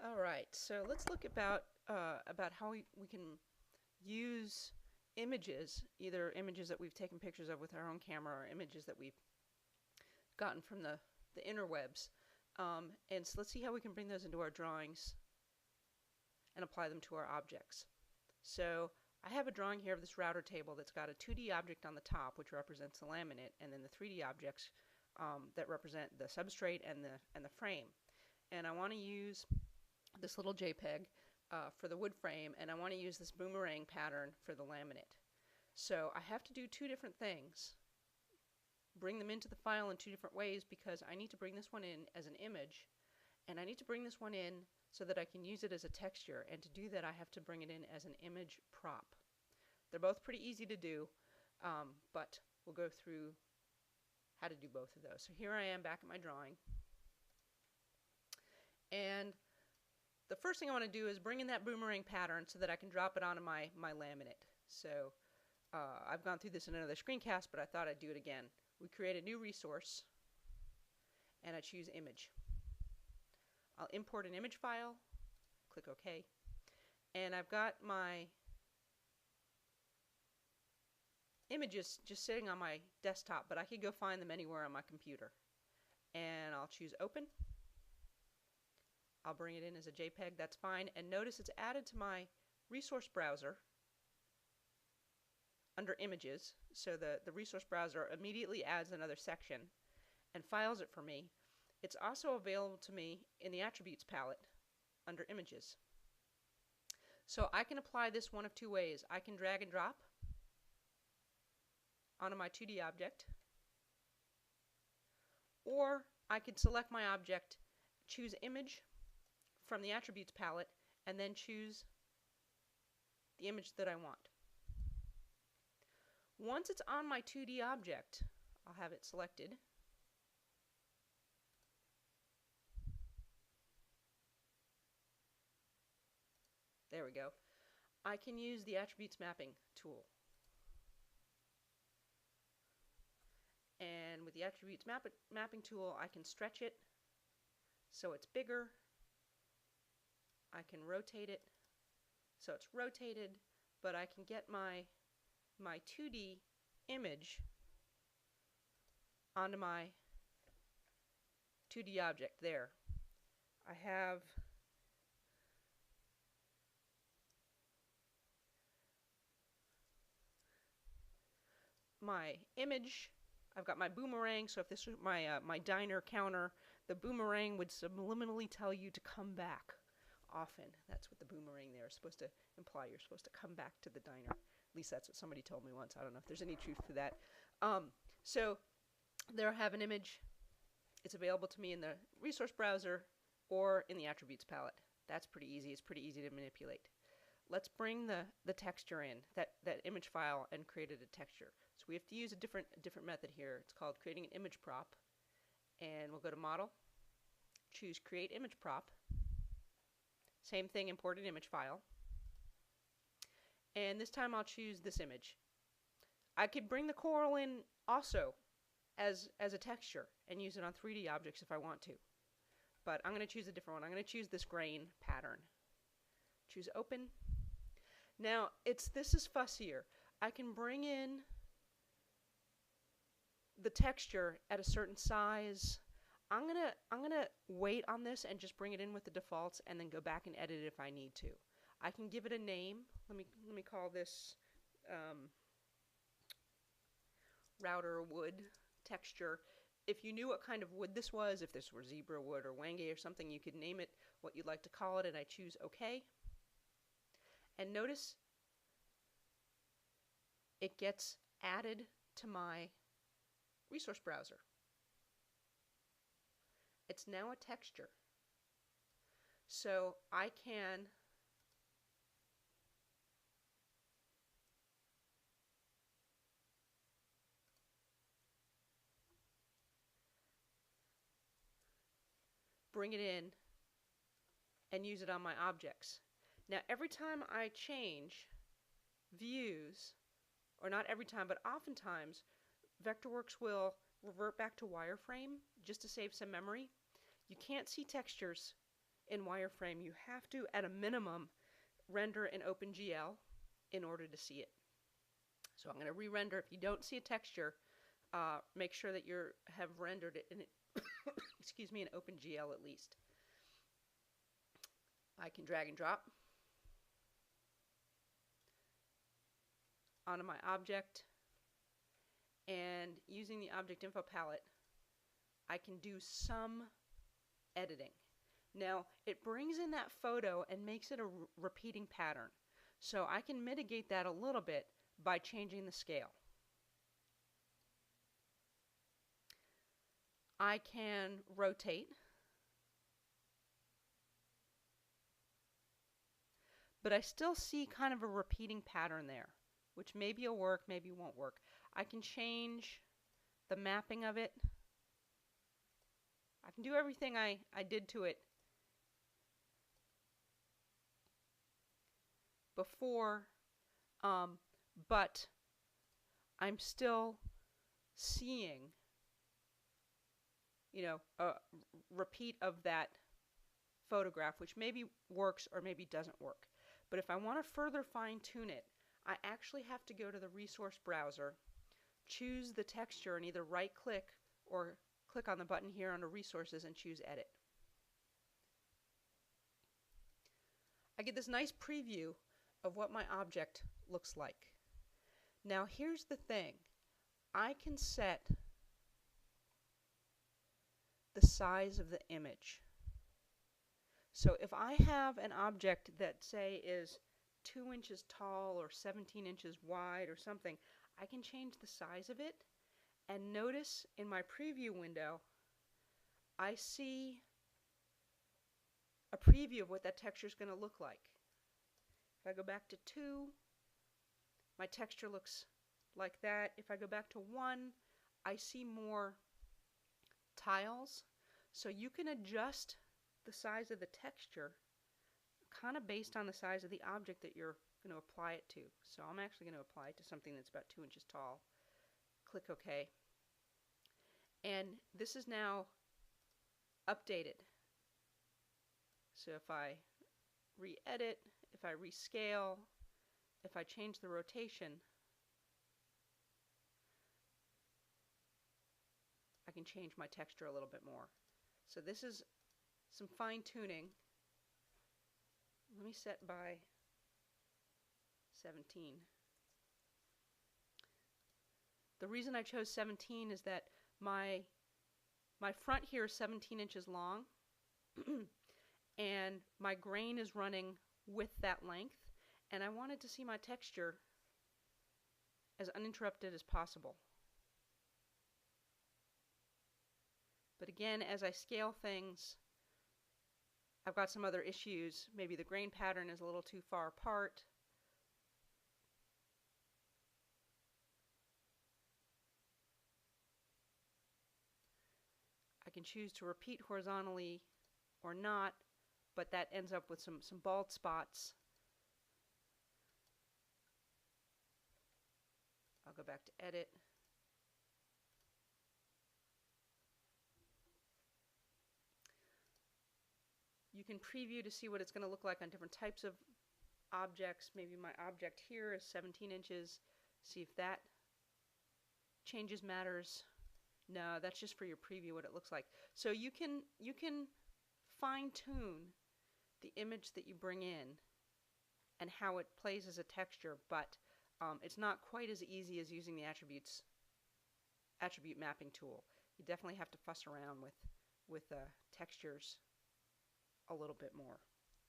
All right, so let's look about how we can use images, either images that we've taken pictures of with our own camera or images that we've gotten from the interwebs. And so let's see how we can bring those into our drawings and apply them to our objects. So I have a drawing here of this router table that's got a 2D object on the top, which represents the laminate, and then the 3D objects that represent the substrate and the frame. And I want to use this little JPEG for the wood frame, and I want to use this boomerang pattern for the laminate. So I have to do two different things. Bring them into the file in two different ways because I need to bring this one in as an image, and I need to bring this one in so that I can use it as a texture. And to do that, I have to bring it in as an image prop. They're both pretty easy to do, but we'll go through how to do both of those. So here I am back at my drawing. And the first thing I want to do is bring in that boomerang pattern so that I can drop it onto my laminate. So I've gone through this in another screencast, but I thought I'd do it again. We create a new resource, and I choose image. I'll import an image file, click OK, and I've got my images just sitting on my desktop, but I could go find them anywhere on my computer. And I'll choose Open. I'll bring it in as a JPEG, that's fine. And notice it's added to my resource browser under Images. So the resource browser immediately adds another section and files it for me. It's also available to me in the Attributes palette under Images. So I can apply this one of two ways. I can drag and drop onto my 2D object, or I can select my object, choose Image from the Attributes palette, and then choose the image that I want. Once it's on my 2D object, I'll have it selected. There we go. I can use the Attributes Mapping tool. And with the Attributes Mapping tool, I can stretch it so it's bigger. I can rotate it so it's rotated, but I can get my 2D image onto my 2D object there. I have my image. I've got my boomerang, so if this was my diner counter, the boomerang would subliminally tell you to come back often. That's what the boomerang there is supposed to imply. You're supposed to come back to the diner. At least that's what somebody told me once. I don't know if there's any truth to that. So there I have an image. It's available to me in the resource browser or in the Attributes palette. That's pretty easy. It's pretty easy to manipulate. Let's bring the texture in, that image file, and create it a texture. So we have to use a different method here. It's called creating an image prop. And we'll go to Model, choose Create Image Prop. Same thing, import an image file. And this time I'll choose this image. I could bring the coral in also as a texture and use it on 3D objects if I want to. But I'm going to choose a different one. I'm going to choose this grain pattern. Choose Open. Now, this is fussier. I can bring in the texture at a certain size. I'm gonna wait on this and just bring it in with the defaults and then go back and edit it if I need to. I can give it a name. Let me call this router wood texture. If you knew what kind of wood this was, if this were zebra wood or wenge or something, you could name it what you'd like to call it, and I choose OK. And notice it gets added to my resource browser. It's now a texture. So I can bring it in and use it on my objects. Now every time I change views, or not every time, but oftentimes, Vectorworks will revert back to wireframe just to save some memory. You can't see textures in wireframe, you have to, at a minimum, render in OpenGL in order to see it. So I'm going to re-render. If you don't see a texture, make sure that you have rendered it in excuse me, in OpenGL at least. I can drag and drop onto my object, and using the object info palette, I can do some editing. Now, it brings in that photo and makes it a repeating pattern. So I can mitigate that a little bit by changing the scale. I can rotate, but I still see kind of a repeating pattern there, which maybe will work, maybe won't work. I can change the mapping of it. I can do everything I did to it before, but I'm still seeing, you know, a repeat of that photograph, which maybe works or maybe doesn't work. But if I want to further fine-tune it, I actually have to go to the resource browser, choose the texture, and either right-click or click on the button here under Resources and choose Edit. I get this nice preview of what my object looks like. Now here's the thing. I can set the size of the image. So if I have an object that, say, is 2 inches tall or 17 inches wide or something, I can change the size of it. And notice in my preview window, I see a preview of what that texture is going to look like. If I go back to 2, my texture looks like that. If I go back to 1, I see more tiles. So you can adjust the size of the texture kind of based on the size of the object that you're going to apply it to. So I'm actually going to apply it to something that's about 2 inches tall. Click OK. And this is now updated. So if I re-edit, if I rescale, if I change the rotation, I can change my texture a little bit more. So this is some fine-tuning. Let me set by 17. The reason I chose 17 is that my front here is 17 inches long and my grain is running with that length, and I wanted to see my texture as uninterrupted as possible. But again, as I scale things, I've got some other issues. Maybe the grain pattern is a little too far apart. I can choose to repeat horizontally or not, but that ends up with some bald spots. I'll go back to Edit. You can preview to see what it's going to look like on different types of objects. Maybe my object here is 17 inches. See if that changes matters. No, that's just for your preview what it looks like. So you can fine-tune the image that you bring in and how it plays as a texture, but it's not quite as easy as using the attribute mapping tool. You definitely have to fuss around with textures a little bit more.